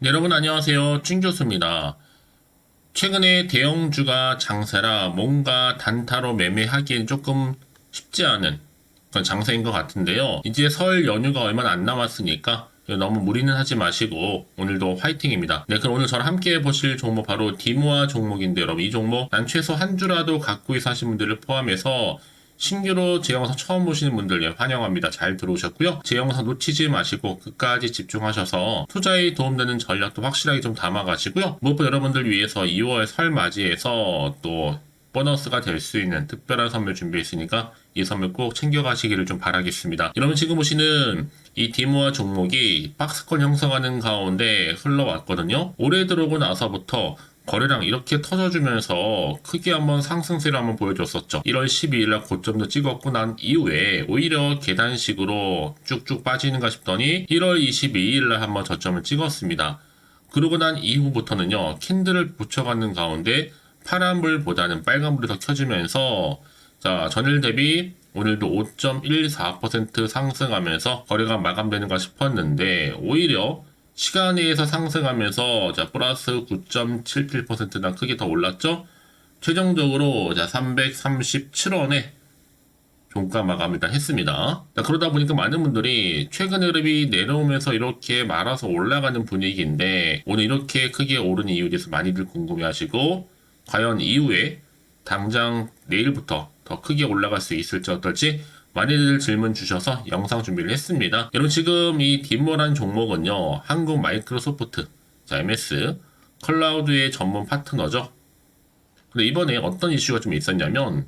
네, 여러분 안녕하세요. 찐 교수입니다. 최근에 대형주가 장세라 뭔가 단타로 매매하기엔 조금 쉽지 않은 그런 장세인 것 같은데요. 이제 설 연휴가 얼마 안 남았으니까 너무 무리는 하지 마시고 오늘도 화이팅입니다. 네, 그럼 오늘 저랑 함께 해보실 종목 바로 디모아 종목인데 여러분 이 종목 난 최소 한 주라도 갖고 있어 하신 분들을 포함해서 신규로 제 영상 처음 보시는 분들 환영합니다. 잘 들어오셨고요. 제 영상 놓치지 마시고 끝까지 집중하셔서 투자에 도움되는 전략도 확실하게 좀 담아가시고요. 무엇보다 여러분들 위해서 2월 설 맞이해서 또 보너스가 될 수 있는 특별한 선물 준비했으니까 이 선물 꼭 챙겨가시기를 좀 바라겠습니다. 여러분 지금 보시는 이 디모아 종목이 박스권 형성하는 가운데 흘러왔거든요. 올해 들어오고 나서부터 거래량 이렇게 터져주면서 크게 한번 상승세를 한번 보여줬었죠. 1월 12일날 고점도 찍었고 난 이후에 오히려 계단식으로 쭉쭉 빠지는가 싶더니 1월 22일날 한번 저점을 찍었습니다. 그러고 난 이후부터는요, 캔들을 붙여가는 가운데 파란불보다는 빨간불이 더 켜지면서 자, 전일 대비 오늘도 5.14% 상승하면서 거래가 마감되는가 싶었는데 오히려 시간 내에서 상승하면서 자 플러스 9.77%나 크게 더 올랐죠. 최종적으로 자 337원에 종가 마감을 일단 했습니다. 자, 그러다 보니까 많은 분들이 최근 흐름이 내려오면서 이렇게 말아서 올라가는 분위기인데 오늘 이렇게 크게 오른 이유에 대해서 많이들 궁금해하시고 과연 이후에 당장 내일부터 더 크게 올라갈 수 있을지 어떨지 많이들 질문 주셔서 영상 준비를 했습니다. 여러분 지금 이 디모란 종목은요. 한국 마이크로소프트, 자 MS, 클라우드의 전문 파트너죠. 근데 이번에 어떤 이슈가 좀 있었냐면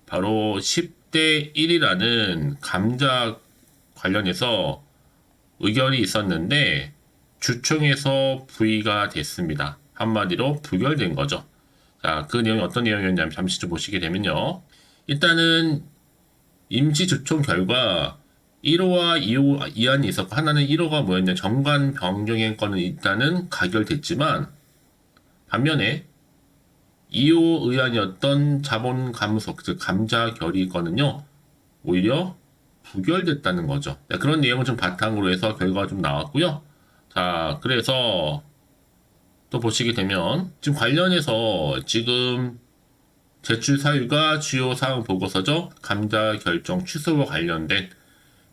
바로 10대 1이라는 감자 관련해서 의견이 있었는데 주총에서 부의가 됐습니다. 한마디로 부결된 거죠. 자, 그 내용이 어떤 내용이었냐면 잠시 좀 보시게 되면요. 일단은 임시 주총 결과 1호와 2호 이안이 있었고 하나는 1호가 뭐였냐 정관 변경의 건은 일단은 가결됐지만 반면에 2호 의안이었던 자본 감소 즉 감자 결의건은요 오히려 부결됐다는 거죠. 자, 그런 내용을 좀 바탕으로 해서 결과가 좀 나왔고요. 자, 그래서 또 보시게 되면 지금 관련해서 지금 제출 사유가 주요 사항 보고서죠. 감자 결정 취소와 관련된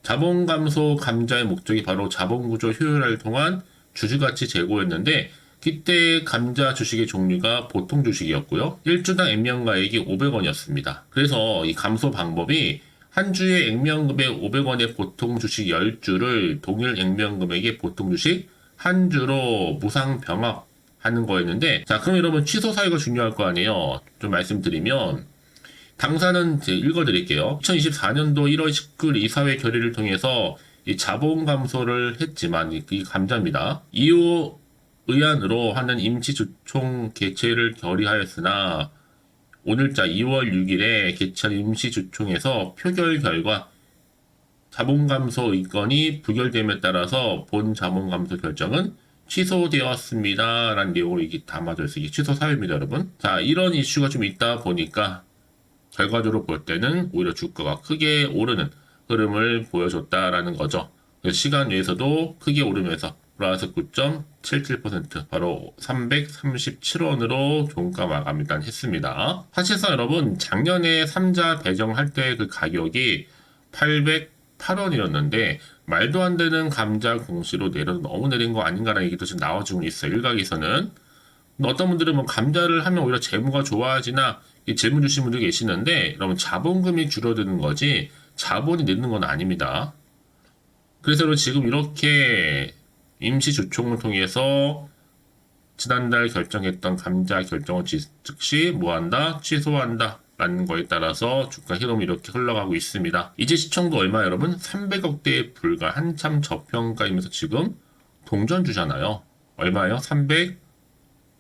자본 감소 감자의 목적이 바로 자본 구조 효율화를 통한 주주가치 제고였는데 그때 감자 주식의 종류가 보통 주식이었고요. 1주당 액면가액이 500원이었습니다. 그래서 이 감소 방법이 한 주에 액면금액 500원의 보통 주식 10주를 동일 액면금액의 보통 주식 한 주로 무상 병합하는 거였는데 자 그럼 여러분 취소 사유가 중요할 거 아니에요. 좀 말씀드리면 당사는 읽어드릴게요. 2024년도 1월 19일 이사회 결의를 통해서 이 자본 감소를 했지만 이 감자입니다. 이후 의안으로 하는 임시주총 개최를 결의하였으나 오늘자 2월 6일에 개최한 임시주총에서 표결 결과 자본 감소 의건이 부결됨에 따라서 본 자본 감소 결정은 취소되었습니다. 라는 내용으로 이게 담아져 있어요. 이게 취소 사유입니다, 여러분. 자, 이런 이슈가 좀 있다 보니까 결과적으로 볼 때는 오히려 주가가 크게 오르는 흐름을 보여줬다라는 거죠. 시간 내에서도 크게 오르면서 플러스 9.77% 바로 337원으로 종가 마감 일단 했습니다. 사실상 여러분 작년에 3자 배정할 때 그 가격이 808원이었는데 말도 안 되는 감자 공시로 내려서 너무 내린 거 아닌가라는 얘기도 지금 나와주고 있어요. 일각에서는. 어떤 분들은 뭐 감자를 하면 오히려 재무가 좋아지나 질문 주신 분들 계시는데 여러분 자본금이 줄어드는 거지 자본이 느는 건 아닙니다. 그래서 지금 이렇게 임시 주총을 통해서 지난달 결정했던 감자 결정을 즉시 뭐한다? 취소한다. 라는 거에 따라서 주가 흐름이 이렇게 흘러가고 있습니다. 이제 시청도 얼마 여러분? 300억대에 불과 한참 저평가이면서 지금 동전주잖아요. 얼마예요?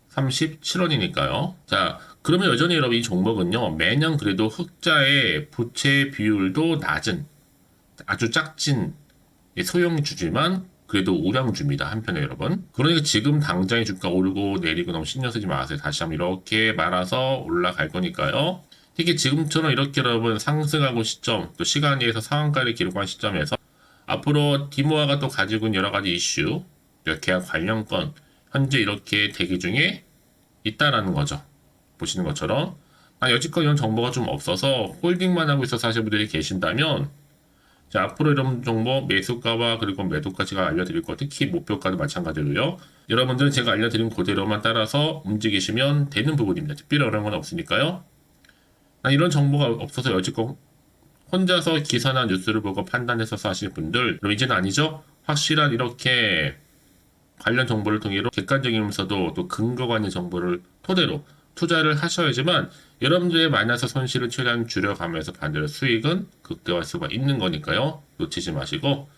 337원이니까요. 자, 그러면 여전히 여러분 이 종목은요, 매년 그래도 흑자의 부채 비율도 낮은, 아주 작진 소형주지만 그래도 우량주입니다. 한편에 여러분. 그러니까 지금 당장의 주가 오르고 내리고 너무 신경 쓰지 마세요. 다시 한번 이렇게 말아서 올라갈 거니까요. 특히 지금처럼 이렇게 여러분 상승하고 시점, 또 시간 내에서 상한가를 기록한 시점에서 앞으로 디모아가 또 가지고 있는 여러 가지 이슈, 계약 관련 건, 현재 이렇게 대기 중에 있다라는 거죠. 보시는 것처럼 여지껏 이런 정보가 좀 없어서 홀딩만 하고 있어서 하시는 분들이 계신다면 자, 앞으로 이런 정보 매수가와 그리고 매도가 제가 알려드릴 거, 특히 목표가도 마찬가지로요. 여러분들은 제가 알려드린 그대로만 따라서 움직이시면 되는 부분입니다. 특별히 어려운 건 없으니까요. 이런 정보가 없어서 여지껏 혼자서 기사나 뉴스를 보고 판단해서 하시는 분들, 그럼 이제는 아니죠? 확실한 이렇게 관련 정보를 통해서 객관적이면서도 또 근거가 있는 정보를 토대로 투자를 하셔야지만 여러분들의 마이너스 손실을 최대한 줄여가면서 반대로 수익은 극대화할 수가 있는 거니까요. 놓치지 마시고.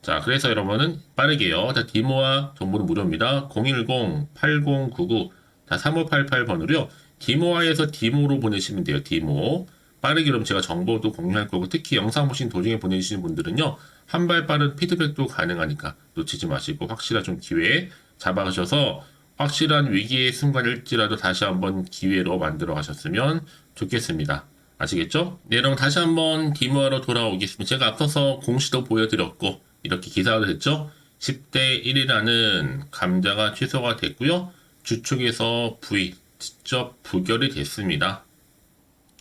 자, 그래서 여러분은 빠르게요. 자, 디모아 정보는 무료입니다. 010-8099-3588번으로요. 디모아에서 디모로 보내시면 돼요. 디모. 빠르게 그럼 제가 정보도 공유할 거고, 특히 영상 보신 도중에 보내주시는 분들은요. 한 발 빠른 피드백도 가능하니까 놓치지 마시고 확실한 좀 기회 잡아가셔서 확실한 위기의 순간일지라도 다시 한번 기회로 만들어 가셨으면 좋겠습니다. 아시겠죠? 네, 여러분 다시 한번 디모아로 돌아오겠습니다. 제가 앞서서 공시도 보여드렸고 이렇게 기사가 됐죠? 10대 1이라는 감자가 취소가 됐고요. 주축에서 V 직접 부결이 됐습니다.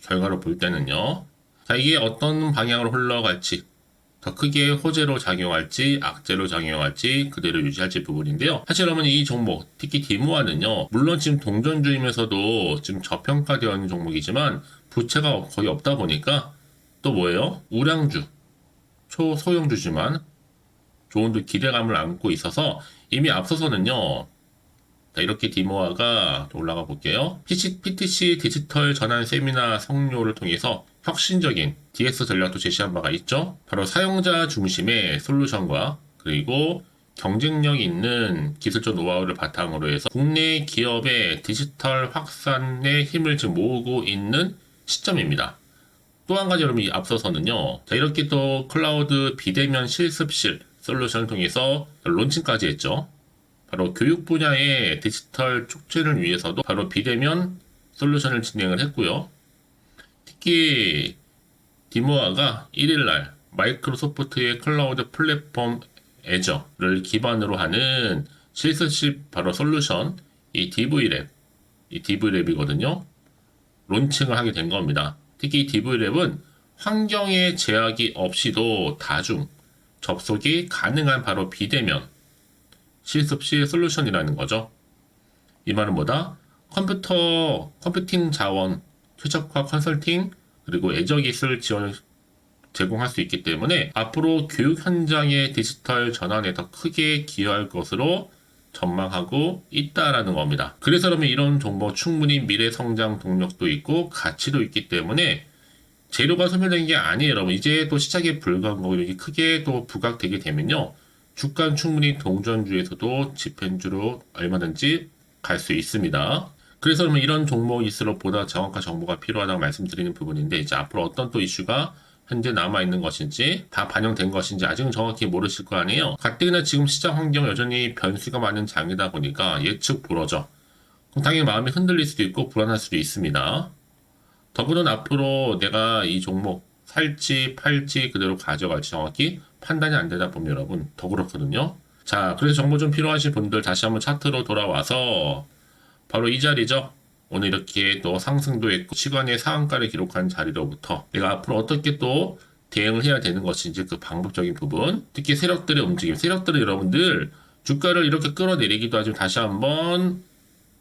결과로 볼 때는요. 자, 이게 어떤 방향으로 흘러갈지 더 크게 호재로 작용할지 악재로 작용할지 그대로 유지할지 부분인데요. 사실 여러분 이 종목 특히 디모아는요. 물론 지금 동전주이면서도 지금 저평가되어 있는 종목이지만 부채가 거의 없다 보니까 또 뭐예요? 우량주, 초소형주지만 좋은 기대감을 안고 있어서 이미 앞서서는요. 자, 이렇게 디모아가 올라가 볼게요. PTC 디지털 전환 세미나 성료를 통해서 혁신적인 DX 전략도 제시한 바가 있죠. 바로 사용자 중심의 솔루션과 그리고 경쟁력 있는 기술적 노하우를 바탕으로 해서 국내 기업의 디지털 확산에 힘을 지금 모으고 있는 시점입니다. 또 한 가지 여러분이 앞서서는요. 자, 이렇게 또 클라우드 비대면 실습실 솔루션을 통해서 론칭까지 했죠. 바로 교육 분야의 디지털 촉진을 위해서도 바로 비대면 솔루션을 진행을 했고요. 특히 디모아가 1일날 마이크로소프트의 클라우드 플랫폼 애저를 기반으로 하는 실습실 바로 솔루션 이 DV랩이거든요. 론칭을 하게 된 겁니다. 특히 이 DV랩은 환경에 제약이 없이도 다중 접속이 가능한 바로 비대면 실습실 솔루션이라는 거죠. 이 말은 뭐다? 컴퓨팅 자원, 최적화 컨설팅, 그리고 애저 기술 지원을 제공할 수 있기 때문에 앞으로 교육 현장의 디지털 전환에 더 크게 기여할 것으로 전망하고 있다라는 겁니다. 그래서 그러면 이런 정보 충분히 미래 성장 동력도 있고 가치도 있기 때문에 재료가 소멸된 게 아니에요, 여러분. 이제 또 시작에 불과한 거고 이렇게 크게 또 부각되게 되면요. 주가는 충분히 동전주에서도 집행주로 얼마든지 갈 수 있습니다. 그래서 그러면 이런 종목일수록 보다 정확한 정보가 필요하다고 말씀드리는 부분인데 이제 앞으로 어떤 또 이슈가 현재 남아있는 것인지 다 반영된 것인지 아직은 정확히 모르실 거 아니에요. 가뜩이나 지금 시장 환경 여전히 변수가 많은 장이다 보니까 예측 불허죠. 그럼 당연히 마음이 흔들릴 수도 있고 불안할 수도 있습니다. 더불어는 앞으로 내가 이 종목 살지 팔지 그대로 가져갈지 정확히 판단이 안 되다 보면 여러분 더 그렇거든요. 자, 그래서 정보 좀 필요하신 분들 다시 한번 차트로 돌아와서 바로 이 자리죠. 오늘 이렇게 또 상승도 했고 시간의 상한가를 기록한 자리로부터 내가 앞으로 어떻게 또 대응을 해야 되는 것인지 그 방법적인 부분, 특히 세력들의 움직임, 세력들은 여러분들 주가를 이렇게 끌어내리기도 하지만 다시 한번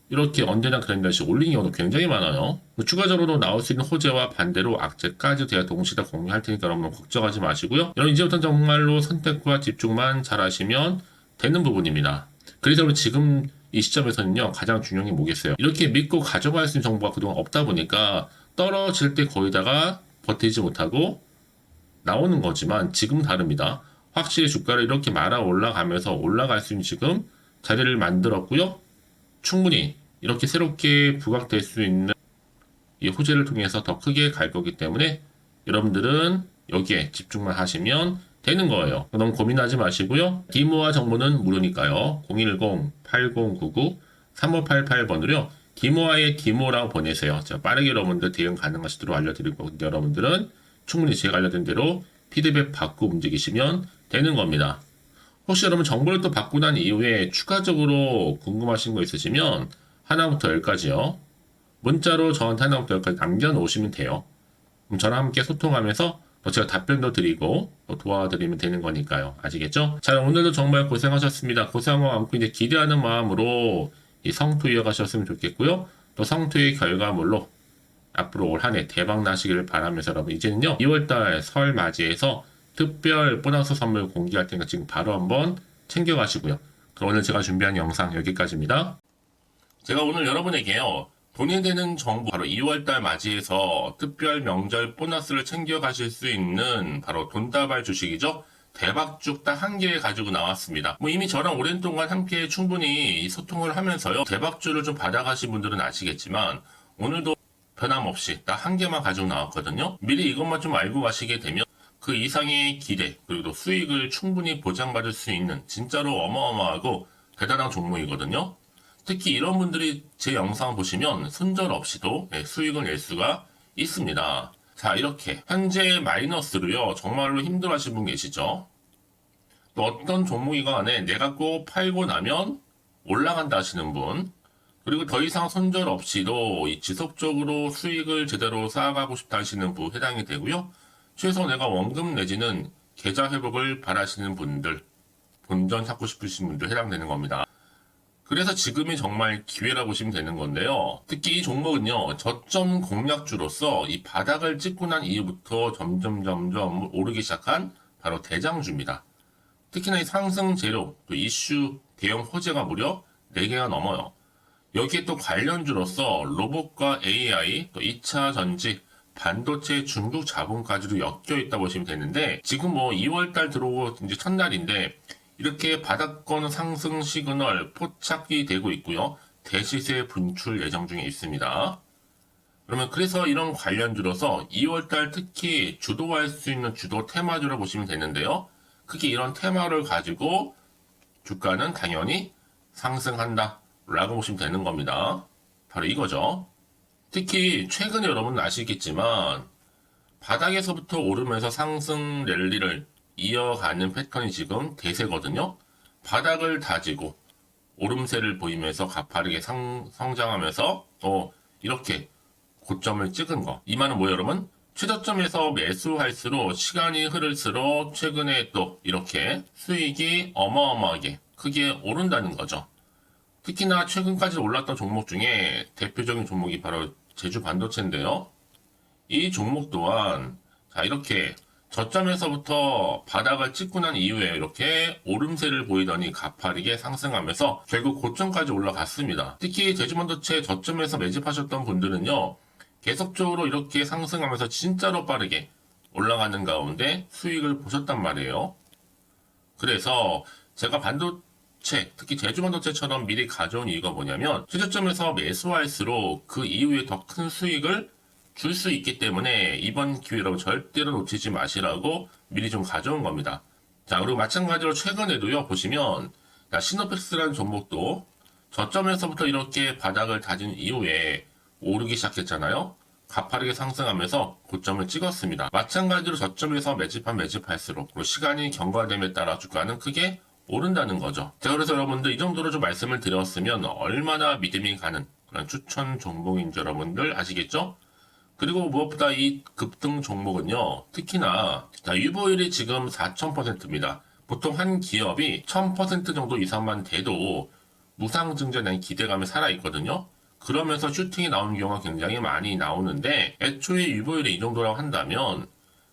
이렇게 언제나 그런 다시 올리는 경우도 굉장히 많아요. 추가적으로 나올 수 있는 호재와 반대로 악재까지 제가 동시에 공유할 테니까 여러분 걱정하지 마시고요. 여러분 이제부터는 정말로 선택과 집중만 잘 하시면 되는 부분입니다. 그래서 지금 이 시점에서는요 가장 중요한 게 뭐겠어요? 이렇게 믿고 가져갈 수 있는 정보가 그동안 없다 보니까 떨어질 때 거의다가 버티지 못하고 나오는 거지만 지금 다릅니다. 확실히 주가를 이렇게 말아 올라가면서 올라갈 수 있는 지금 자리를 만들었고요. 충분히 이렇게 새롭게 부각될 수 있는 이 호재를 통해서 더 크게 갈 거기 때문에 여러분들은 여기에 집중만 하시면 되는 거예요. 너무 고민하지 마시고요. 디모아 정보는 무료니까요. 010-8099-3588번으로요. 디모아의 디모라고 보내세요. 자, 빠르게 여러분들 대응 가능하시도록 알려드릴 거고 여러분들은 충분히 제가 알려드린 대로 피드백 받고 움직이시면 되는 겁니다. 혹시 여러분 정보를 또 받고 난 이후에 추가적으로 궁금하신 거 있으시면 하나부터 열까지요. 문자로 저한테 하나부터 열까지 남겨놓으시면 돼요. 그럼 저랑 함께 소통하면서 또 제가 답변도 드리고 또 도와드리면 되는 거니까요. 아시겠죠? 자, 오늘도 정말 고생하셨습니다. 고생한 거 안고 이제 기대하는 마음으로 이 성투 이어가셨으면 좋겠고요. 또 성투의 결과물로 앞으로 올 한 해 대박 나시기를 바라면서 여러분 이제는요 2월달 설 맞이해서 특별 보너스 선물 공개할 테니까 지금 바로 한번 챙겨가시고요. 그럼 오늘 제가 준비한 영상 여기까지입니다. 제가 오늘 여러분에게요 돈이 되는 정보 바로 2월달 맞이해서 특별 명절 보너스를 챙겨가실 수 있는 바로 돈다발 주식이죠. 대박죽 딱 한 개 가지고 나왔습니다. 뭐 이미 저랑 오랜 동안 함께 충분히 소통을 하면서요 대박주를 좀 받아가신 분들은 아시겠지만 오늘도 변함없이 딱 한 개만 가지고 나왔거든요. 미리 이것만 좀 알고 가시게 되면 그 이상의 기대 그리고 수익을 충분히 보장받을 수 있는 진짜로 어마어마하고 대단한 종목이거든요. 특히 이런 분들이 제 영상 보시면 손절 없이도 수익을 낼 수가 있습니다. 자, 이렇게 현재 마이너스로요 정말로 힘들어하시는 분 계시죠. 또 어떤 종목이간에 내가 꼭 팔고 나면 올라간다 하시는 분, 그리고 더 이상 손절 없이도 지속적으로 수익을 제대로 쌓아가고 싶다 하시는 분 해당이 되고요. 최소 내가 원금 내지는 계좌 회복을 바라시는 분들, 본전 찾고 싶으신 분들 해당되는 겁니다. 그래서 지금이 정말 기회라고 보시면 되는 건데요. 특히 이 종목은요, 저점 공략주로서 이 바닥을 찍고 난 이후부터 점점 오르기 시작한 바로 대장주입니다. 특히나 이 상승 재료, 또 이슈, 대형 호재가 무려 4개가 넘어요. 여기에 또 관련주로서 로봇과 AI, 또 2차 전지, 반도체, 중국 자본까지도 엮여 있다 보시면 되는데 지금 뭐 2월달 들어오고 이제 첫날인데 이렇게 바닥권 상승 시그널 포착이 되고 있고요. 대시세 분출 예정 중에 있습니다. 그러면 그래서 이런 관련주로서 2월달 특히 주도할 수 있는 주도 테마주로 보시면 되는데요. 크게 이런 테마를 가지고 주가는 당연히 상승한다 라고 보시면 되는 겁니다. 바로 이거죠. 특히 최근에 여러분 아시겠지만 바닥에서부터 오르면서 상승 랠리를 이어가는 패턴이 지금 대세거든요. 바닥을 다지고 오름세를 보이면서 가파르게 성장하면서 또 이렇게 고점을 찍은 거. 이 말은 뭐예요, 여러분? 최저점에서 매수할수록 시간이 흐를수록 최근에 또 이렇게 수익이 어마어마하게 크게 오른다는 거죠. 특히나 최근까지 올랐던 종목 중에 대표적인 종목이 바로 제주 반도체인데요. 이 종목 또한 자 이렇게 저점에서부터 바닥을 찍고 난 이후에 이렇게 오름세를 보이더니 가파르게 상승하면서 결국 고점까지 올라갔습니다. 특히 제주반도체 저점에서 매집하셨던 분들은요. 계속적으로 이렇게 상승하면서 진짜로 빠르게 올라가는 가운데 수익을 보셨단 말이에요. 그래서 제가 반도체, 특히 제주반도체처럼 미리 가져온 이유가 뭐냐면 최저점에서 매수할수록 그 이후에 더 큰 수익을 줄 수 있기 때문에 이번 기회로 절대로 놓치지 마시라고 미리 좀 가져온 겁니다. 자, 그리고 마찬가지로 최근에도요, 보시면, 시노펙스라는 종목도 저점에서부터 이렇게 바닥을 다진 이후에 오르기 시작했잖아요. 가파르게 상승하면서 고점을 찍었습니다. 마찬가지로 저점에서 매집할수록 시간이 경과됨에 따라 주가는 크게 오른다는 거죠. 자, 그래서 여러분들 이 정도로 좀 말씀을 드렸으면 얼마나 믿음이 가는 그런 추천 종목인지 여러분들 아시겠죠? 그리고 무엇보다 이 급등 종목은요, 특히나, 유보율이 지금 4000%입니다. 보통 한 기업이 1000% 정도 이상만 돼도 무상증자에 대한 기대감이 살아있거든요. 그러면서 슈팅이 나오는 경우가 굉장히 많이 나오는데, 애초에 유보율이 이 정도라고 한다면,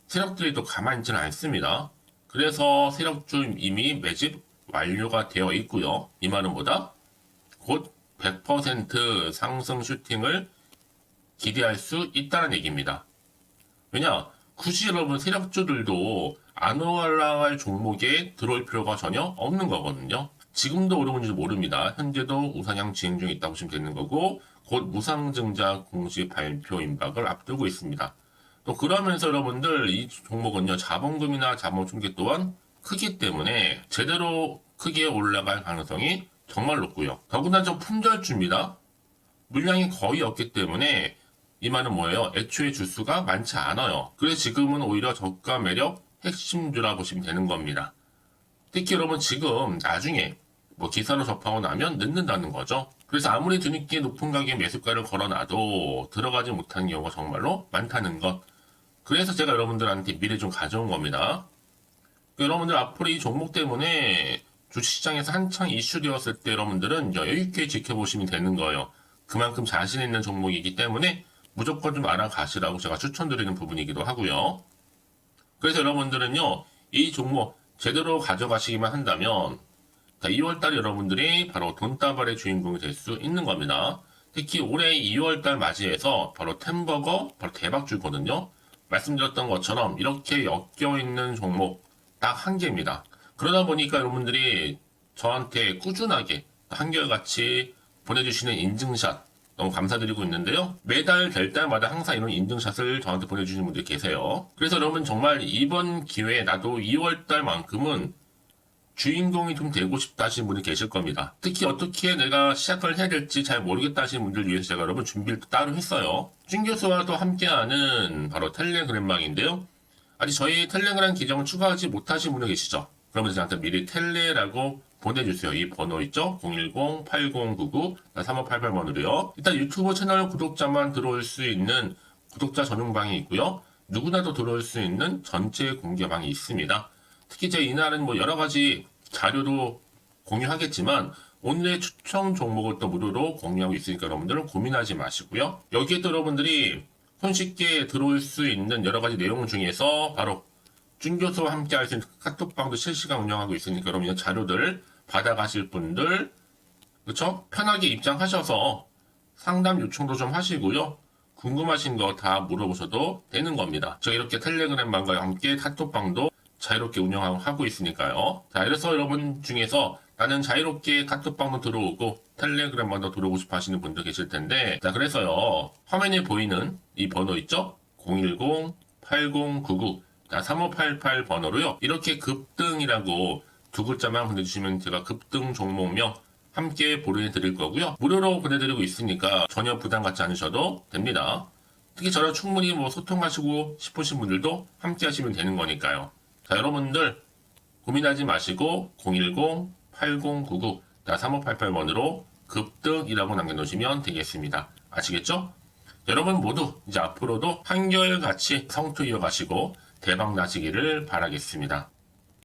세력들이 또 가만히 있지는 않습니다. 그래서 세력주 이미 매집 완료가 되어 있고요. 이 말은 뭐다? 곧 100% 상승 슈팅을 기대할 수 있다는 얘기입니다. 왜냐? 굳이 여러분 세력주들도 안 올라갈 종목에 들어올 필요가 전혀 없는 거거든요. 지금도 오르는지 모릅니다. 현재도 우상향 진행 중에 있다고 보시면 되는 거고 곧 무상증자 공시 발표 임박을 앞두고 있습니다. 또 그러면서 여러분들 이 종목은요. 자본금이나 자본 충격 또한 크기 때문에 제대로 크게 올라갈 가능성이 정말 높고요. 더구나 좀 품절주입니다. 물량이 거의 없기 때문에 이 말은 뭐예요? 애초에 주수가 많지 않아요. 그래서 지금은 오히려 저가 매력 핵심주라 보시면 되는 겁니다. 특히 여러분 지금 나중에 뭐 기사로 접하고 나면 늦는다는 거죠. 그래서 아무리 뒤늦게 높은 가격의 매수가를 걸어놔도 들어가지 못하는 경우가 정말로 많다는 것. 그래서 제가 여러분들한테 미리 좀 가져온 겁니다. 여러분들 앞으로 이 종목 때문에 주식시장에서 한창 이슈되었을 때 여러분들은 여유있게 지켜보시면 되는 거예요. 그만큼 자신 있는 종목이기 때문에 무조건 좀 알아가시라고 제가 추천드리는 부분이기도 하고요. 그래서 여러분들은요, 이 종목 제대로 가져가시기만 한다면 2월달에 여러분들이 바로 돈다발의 주인공이 될 수 있는 겁니다. 특히 올해 2월달 맞이해서 바로 템버거 바로 대박주거든요. 말씀드렸던 것처럼 이렇게 엮여있는 종목 딱 한 개입니다. 그러다 보니까 여러분들이 저한테 꾸준하게 한결같이 보내주시는 인증샷 너무 감사드리고 있는데요. 매달 될 때마다 항상 이런 인증샷을 저한테 보내주시는 분들이 계세요. 그래서 여러분 정말 이번 기회에 나도 2월달만큼은 주인공이 좀 되고 싶다 하시는 분이 계실 겁니다. 특히 어떻게 내가 시작을 해야 될지 잘 모르겠다 하시는 분들 위해서 제가 여러분 준비를 따로 했어요. 준 교수와도 함께하는 바로 텔레그램방인데요. 아직 저희 텔레그램 계정을 추가하지 못하신 분이 계시죠? 그러면 저한테 미리 텔레라고 보내주세요. 이 번호 있죠? 010-8099-3588번으로요. 일단 유튜브 채널 구독자만 들어올 수 있는 구독자 전용방이 있고요. 누구나도 들어올 수 있는 전체 공개방이 있습니다. 특히 제 이날은 뭐 여러 가지 자료도 공유하겠지만 오늘의 추천 종목을 또 무료로 공유하고 있으니까 여러분들은 고민하지 마시고요. 여기에 또 여러분들이 손쉽게 들어올 수 있는 여러 가지 내용 중에서 바로 준교수와 함께 할 수 있는 카톡방도 실시간 운영하고 있으니까 여러분 자료들 받아가실 분들 그렇죠? 편하게 입장하셔서 상담 요청도 좀 하시고요. 궁금하신 거 다 물어보셔도 되는 겁니다. 저 이렇게 텔레그램방과 함께 카톡방도 자유롭게 운영하고 있으니까요. 자, 이래서 여러분 중에서 나는 자유롭게 카톡방도 들어오고 텔레그램방도 들어오고 싶어 하시는 분들 계실 텐데, 자, 그래서요, 화면에 보이는 이 번호 있죠? 010-8099-3588 번호로요, 이렇게 급등이라고 두 글자만 보내주시면 제가 급등 종목명 함께 보내드릴 거고요. 무료로 보내드리고 있으니까 전혀 부담 갖지 않으셔도 됩니다. 특히 저랑 충분히 뭐 소통하시고 싶으신 분들도 함께 하시면 되는 거니까요. 자, 여러분들 고민하지 마시고 010-8099-3588번으로 급등이라고 남겨놓으시면 되겠습니다. 아시겠죠? 여러분 모두 이제 앞으로도 한결같이 성투 이어가시고 대박 나시기를 바라겠습니다.